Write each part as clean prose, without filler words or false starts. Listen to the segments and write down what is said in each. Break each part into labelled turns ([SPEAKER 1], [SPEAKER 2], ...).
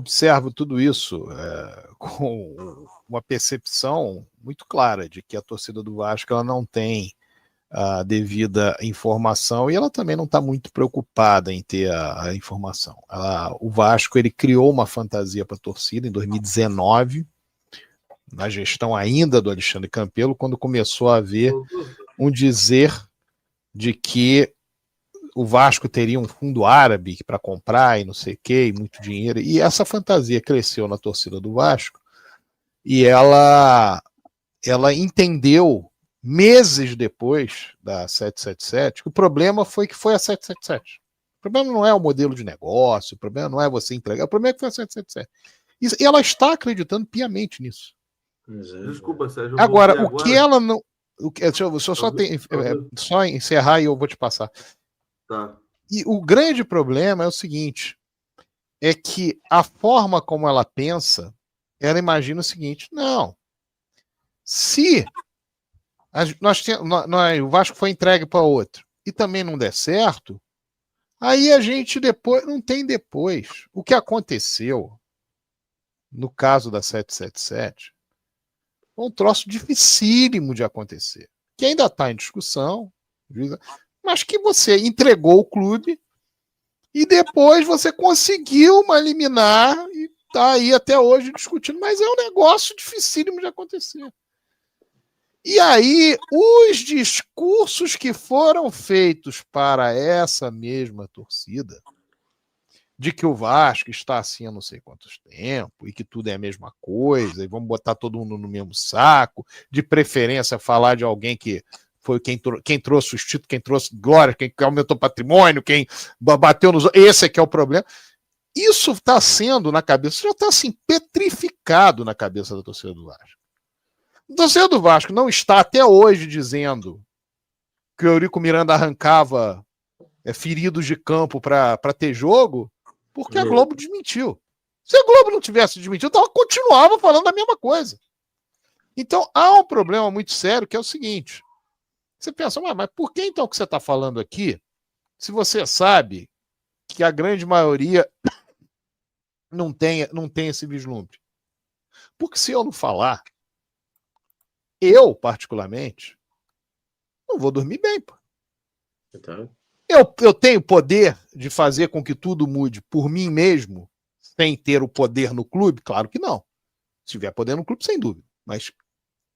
[SPEAKER 1] observo tudo isso com uma percepção muito clara de que a torcida do Vasco ela não tem a devida informação e ela também não está muito preocupada em ter a informação. O Vasco ele criou uma fantasia para a torcida em 2019, na gestão ainda do Alexandre Campelo, quando começou a haver um dizer de que o Vasco teria um fundo árabe para comprar e não sei o que, e muito dinheiro. E essa fantasia cresceu na torcida do Vasco e ela entendeu, meses depois da 777, que o problema foi que foi a 777. O problema não é o modelo de negócio, o problema não é você entregar, o problema é que foi a 777. E ela está acreditando piamente nisso.
[SPEAKER 2] Desculpa, Sérgio.
[SPEAKER 1] Agora, o que ela não... Deixa eu só encerrar e eu vou te passar.
[SPEAKER 2] Tá.
[SPEAKER 1] E o grande problema é o seguinte, é que a forma como ela pensa, ela imagina o seguinte, não, se o Vasco foi entregue para outro e também não der certo, aí a gente depois, não tem depois. O que aconteceu no caso da 777 foi um troço dificílimo de acontecer, que ainda está em discussão, mas que você entregou o clube e depois você conseguiu uma liminar e está aí até hoje discutindo, mas é um negócio dificílimo de acontecer. E aí, os discursos que foram feitos para essa mesma torcida, de que o Vasco está assim há não sei quantos tempos, e que tudo é a mesma coisa, e vamos botar todo mundo no mesmo saco, de preferência falar de alguém que foi quem trouxe os títulos, quem trouxe glória, quem aumentou patrimônio, quem bateu nos... Esse é que é o problema. Isso está sendo na cabeça, já está assim, petrificado na cabeça da torcida do Vasco. A torcida do Vasco não está até hoje dizendo que o Eurico Miranda arrancava feridos de campo para ter jogo, porque a Globo desmentiu. Se a Globo não tivesse desmentido, ela continuava falando a mesma coisa. Então há um problema muito sério que é o seguinte. Você pensa, mas por que então que você está falando aqui, se você sabe que a grande maioria não tem esse vislumbre? Porque se eu não falar, eu, particularmente, não vou dormir bem, pô.
[SPEAKER 2] Então...
[SPEAKER 1] Eu tenho poder de fazer com que tudo mude por mim mesmo, sem ter o poder no clube? Claro que não. Se tiver poder no clube, sem dúvida. Mas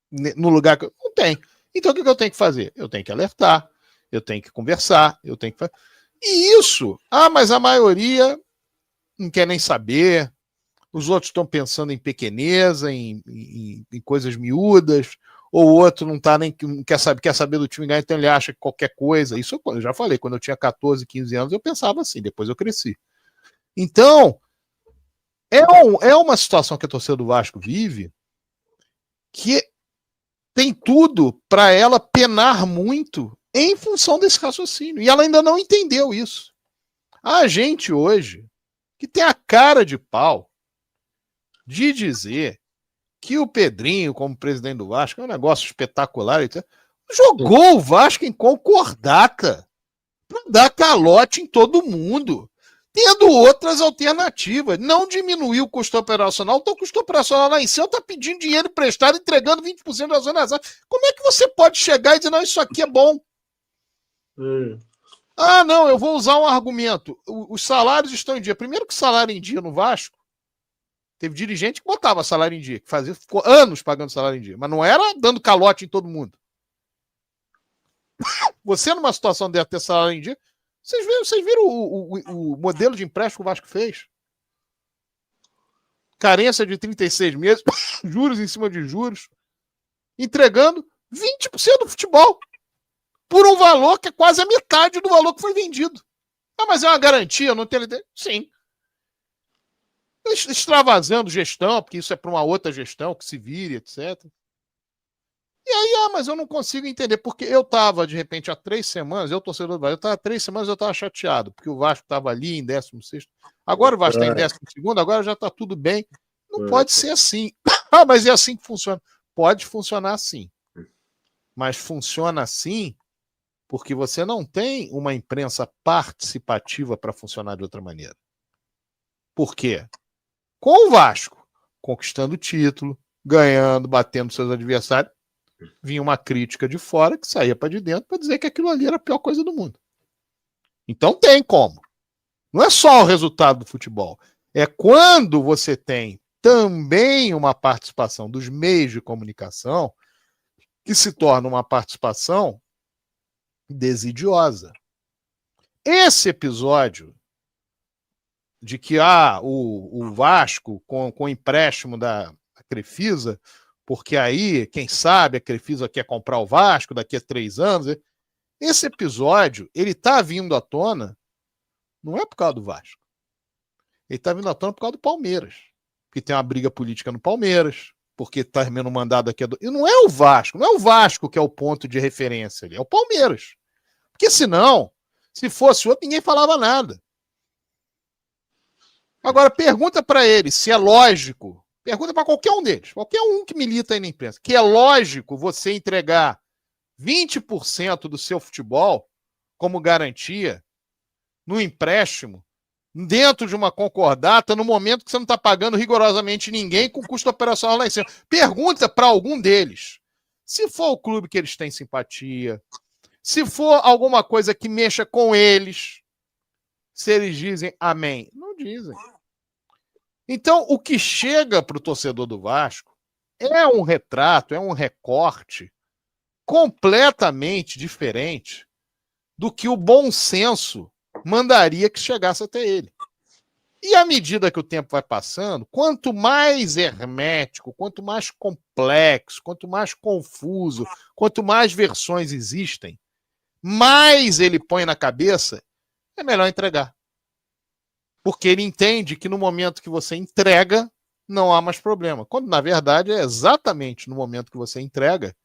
[SPEAKER 1] no lugar que eu não tenho. Então, o que eu tenho que fazer? Eu tenho que alertar, eu tenho que conversar, eu tenho que fazer. E isso, mas a maioria não quer nem saber, os outros estão pensando em pequeneza, em coisas miúdas, ou o outro não quer saber do time ganhar, então ele acha que qualquer coisa. Isso eu já falei, quando eu tinha 14, 15 anos, eu pensava assim, depois eu cresci. Então, é uma situação que a torcida do Vasco vive que tem tudo para ela penar muito em função desse raciocínio. E ela ainda não entendeu isso. A gente hoje, que tem a cara de pau de dizer que o Pedrinho, como presidente do Vasco, é um negócio espetacular, jogou o Vasco em concordata para dar calote em todo mundo, tendo outras alternativas. Não diminuiu o custo operacional, então o custo operacional lá em cima está pedindo dinheiro emprestado, entregando 20% da zona azar. Como é que você pode chegar e dizer, não, isso aqui é bom? Não, eu vou usar um argumento. Os salários estão em dia. Primeiro que o salário em dia no Vasco, teve dirigente que botava salário em dia, que ficou anos pagando salário em dia, mas não era dando calote em todo mundo. Você, numa situação de ter salário em dia, vocês viram o modelo de empréstimo que o Vasco fez? Carência de 36 meses, juros em cima de juros, entregando 20% do futebol por um valor que é quase a metade do valor que foi vendido. Mas é uma garantia, não tem... Sim. Extravasando gestão, porque isso é para uma outra gestão que se vire, etc. E aí, mas eu não consigo entender, porque eu estava, de repente, há 3 semanas, eu torcedor do Vasco, eu estava 3 semanas, eu estava chateado, porque o Vasco estava ali em 16º. Agora o Vasco está em 12º, agora já está tudo bem. Não pode ser assim. Mas é assim que funciona. Pode funcionar assim. Mas funciona assim porque você não tem uma imprensa participativa para funcionar de outra maneira. Por quê? Com o Vasco, conquistando o título, ganhando, batendo seus adversários, vinha uma crítica de fora que saía para de dentro para dizer que aquilo ali era a pior coisa do mundo. Então tem como. Não é só o resultado do futebol. É quando você tem também uma participação dos meios de comunicação que se torna uma participação desidiosa. Esse episódio de que o Vasco com o empréstimo da Crefisa, porque aí, quem sabe, a Crefisa quer comprar o Vasco daqui a 3 anos. Esse episódio, ele está vindo à tona, não é por causa do Vasco. Ele está vindo à tona por causa do Palmeiras. Porque tem uma briga política no Palmeiras, porque está terminando o mandato aqui. E não é o Vasco, não é o Vasco que é o ponto de referência ali, é o Palmeiras. Porque senão, se fosse outro, ninguém falava nada. Agora, pergunta para ele se é lógico, pergunta para qualquer um deles, qualquer um que milita aí na imprensa, que é lógico você entregar 20% do seu futebol como garantia no empréstimo, dentro de uma concordata, no momento que você não está pagando rigorosamente ninguém com custo operacional lá em cima. Pergunta para algum deles. Se for o clube que eles têm simpatia, se for alguma coisa que mexa com eles, se eles dizem amém. Não dizem. Então, o que chega para o torcedor do Vasco é um retrato, é um recorte completamente diferente do que o bom senso mandaria que chegasse até ele. E à medida que o tempo vai passando, quanto mais hermético, quanto mais complexo, quanto mais confuso, quanto mais versões existem, mais ele põe na cabeça, é melhor entregar. Porque ele entende que no momento que você entrega, não há mais problema. Quando, na verdade, é exatamente no momento que você entrega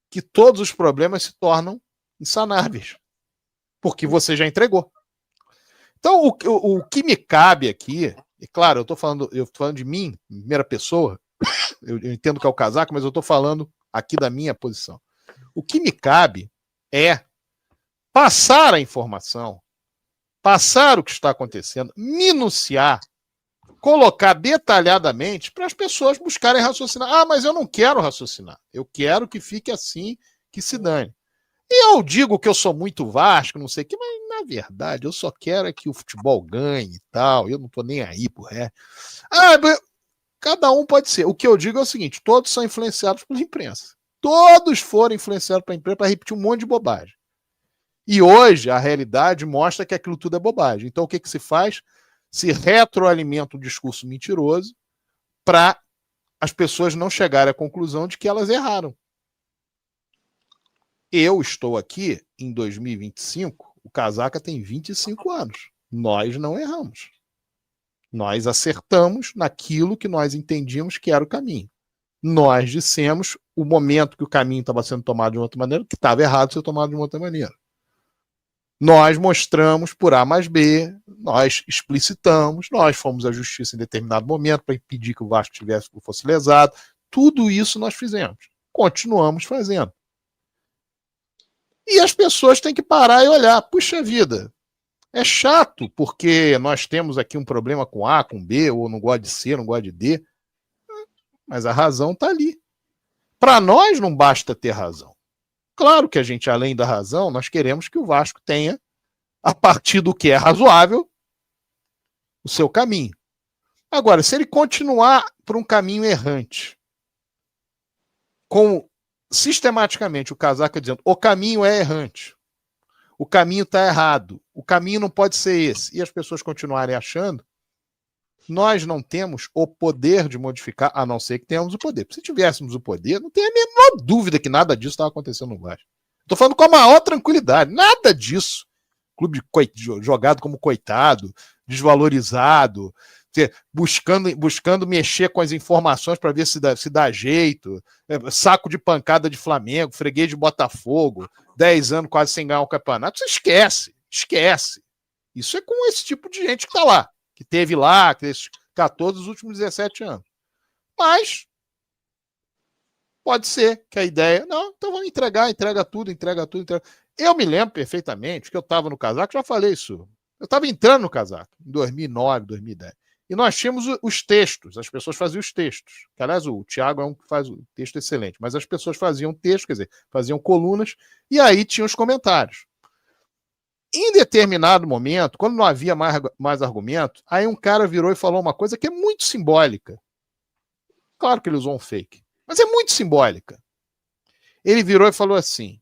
[SPEAKER 1] que todos os problemas se tornam insanáveis. Porque você já entregou. Então, o que me cabe aqui, e claro, eu estou falando de mim, em primeira pessoa, eu entendo que é o casaco, mas eu estou falando aqui da minha posição. O que me cabe é passar a informação, passar o que está acontecendo, minuciar, colocar detalhadamente para as pessoas buscarem raciocinar. Ah, mas eu não quero raciocinar. Eu quero que fique assim, que se dane. E eu digo que eu sou muito Vasco, não sei o que, mas na verdade eu só quero é que o futebol ganhe e tal. Eu não estou nem aí por ré. Cada um pode ser. O que eu digo é o seguinte: todos são influenciados pela imprensa. Todos foram influenciados pela imprensa para repetir um monte de bobagem. E hoje a realidade mostra que aquilo tudo é bobagem. Então o que se faz? Se retroalimenta um discurso mentiroso para as pessoas não chegarem à conclusão de que elas erraram. Eu estou aqui em 2025, o Casaca tem 25 anos. Nós não erramos. Nós acertamos naquilo que nós entendíamos que era o caminho. Nós dissemos o momento que o caminho estava sendo tomado de uma outra maneira, que estava errado ser tomado de uma outra maneira. Nós mostramos por A mais B, nós explicitamos, nós fomos à justiça em determinado momento para impedir que o Vasco fosse lesado. Tudo isso nós fizemos. Continuamos fazendo. E as pessoas têm que parar e olhar. Puxa vida, é chato porque nós temos aqui um problema com A, com B, ou não gosta de C, não gosta de D. Mas a razão está ali. Para nós não basta ter razão. Claro que a gente, além da razão, nós queremos que o Vasco tenha, a partir do que é razoável, o seu caminho. Agora, se ele continuar por um caminho errante, com sistematicamente o Casaca dizendo o caminho é errante, o caminho está errado, o caminho não pode ser esse, e as pessoas continuarem achando, nós não temos o poder de modificar, a não ser que tenhamos o poder. Se tivéssemos o poder, não tem a menor dúvida que nada disso estava acontecendo no Vasco. Estou falando com a maior tranquilidade, nada disso. Clube jogado como coitado, desvalorizado, buscando mexer com as informações para ver se dá jeito, saco de pancada de Flamengo, freguês de Botafogo, 10 anos quase sem ganhar o campeonato. Você esquece. Isso é com esse tipo de gente que está lá, que teve lá, que esses 14 dos últimos 17 anos. Mas pode ser que a ideia, não, então vamos entrega tudo. Eu me lembro perfeitamente que eu estava no Casaco, já falei isso. Eu estava entrando no Casaco em 2009, 2010. E nós tínhamos os textos, as pessoas faziam os textos. Que, aliás, o Thiago é um que faz o texto excelente, mas as pessoas faziam texto, quer dizer, faziam colunas, e aí tinham os comentários. Em determinado momento, quando não havia mais argumento, aí um cara virou e falou uma coisa que é muito simbólica. Claro que ele usou um fake, mas é muito simbólica. Ele virou e falou assim: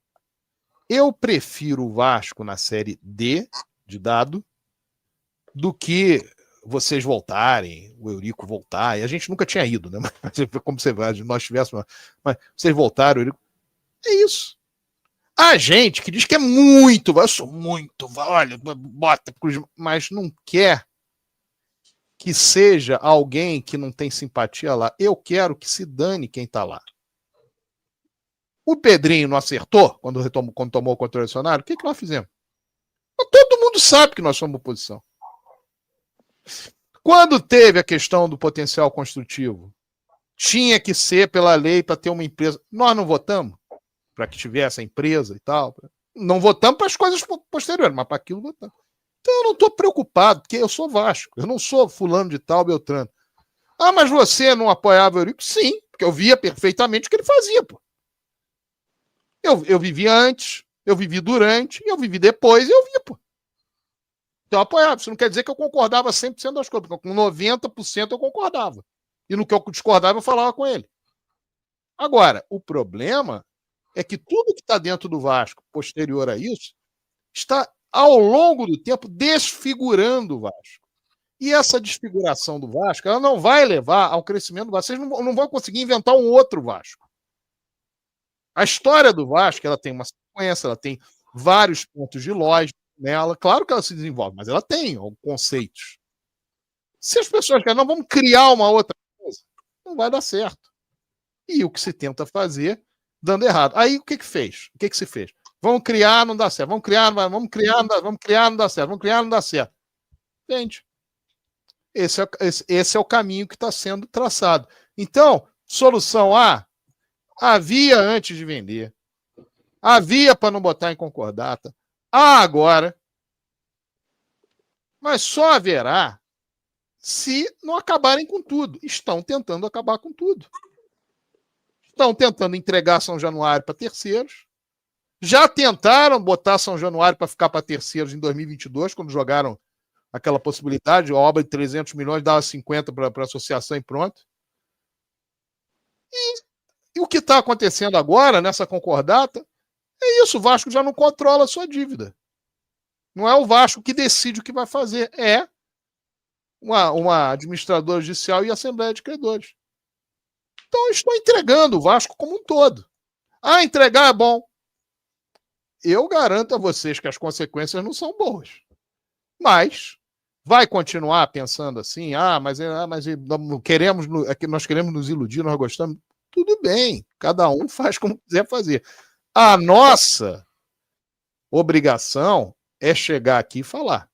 [SPEAKER 1] eu prefiro o Vasco na série D, de dado, do que vocês voltarem, o Eurico voltar, e a gente nunca tinha ido, né? Mas, como você vai, nós tivéssemos, mas vocês voltaram, o Eurico. É isso. A gente que diz que é muito, eu sou muito, olha, bota, mas não quer que seja alguém que não tem simpatia lá. Eu quero que se dane quem tá lá. O Pedrinho não acertou quando tomou o controle acionário? O que nós fizemos? Todo mundo sabe que nós somos oposição. Quando teve a questão do potencial construtivo, tinha que ser pela lei para ter uma empresa. Nós não votamos para que tivesse a empresa e tal. Não votamos para as coisas posteriores, mas para aquilo votamos. Então eu não estou preocupado, porque eu sou Vasco. Eu não sou fulano de tal, Beltrano. Ah, mas você não apoiava o Eurico? Sim, porque eu via perfeitamente o que ele fazia, pô. Eu vivi antes, eu vivi durante, eu vivi depois e eu vi, pô. Então eu apoiava. Isso não quer dizer que eu concordava 100% das coisas, porque com 90% eu concordava. E no que eu discordava, eu falava com ele. Agora, o problema é que tudo que está dentro do Vasco, posterior a isso, está, ao longo do tempo, desfigurando o Vasco. E essa desfiguração do Vasco, ela não vai levar ao crescimento do Vasco. Vocês não vão conseguir inventar um outro Vasco. A história do Vasco, ela tem uma sequência, ela tem vários pontos de lógica nela. Claro que ela se desenvolve, mas ela tem conceitos. Se as pessoas querem, não, vamos criar uma outra coisa, não vai dar certo. E o que se tenta fazer, dando errado. Aí o que fez? O que se fez? Vamos criar, não dá certo. Vamos criar, não dá certo. Vamos criar, não dá certo. Gente, esse é o caminho que está sendo traçado. Então, solução A, havia antes de vender. Havia para não botar em concordata. Há agora. Mas só haverá se não acabarem com tudo. Estão tentando acabar com tudo. Estão tentando entregar São Januário para terceiros. Já tentaram botar São Januário para ficar para terceiros em 2022, quando jogaram aquela possibilidade, a obra de 300 milhões dava 50 para a associação e pronto. E o que está acontecendo agora, nessa concordata, é isso, o Vasco já não controla a sua dívida. Não é o Vasco que decide o que vai fazer, é uma administradora judicial e assembleia de credores. Então, eu estou entregando o Vasco como um todo. Ah, entregar é bom. Eu garanto a vocês que as consequências não são boas. Mas vai continuar pensando assim, mas nós queremos nos iludir, nós gostamos. Tudo bem, cada um faz como quiser fazer. A nossa obrigação é chegar aqui e falar.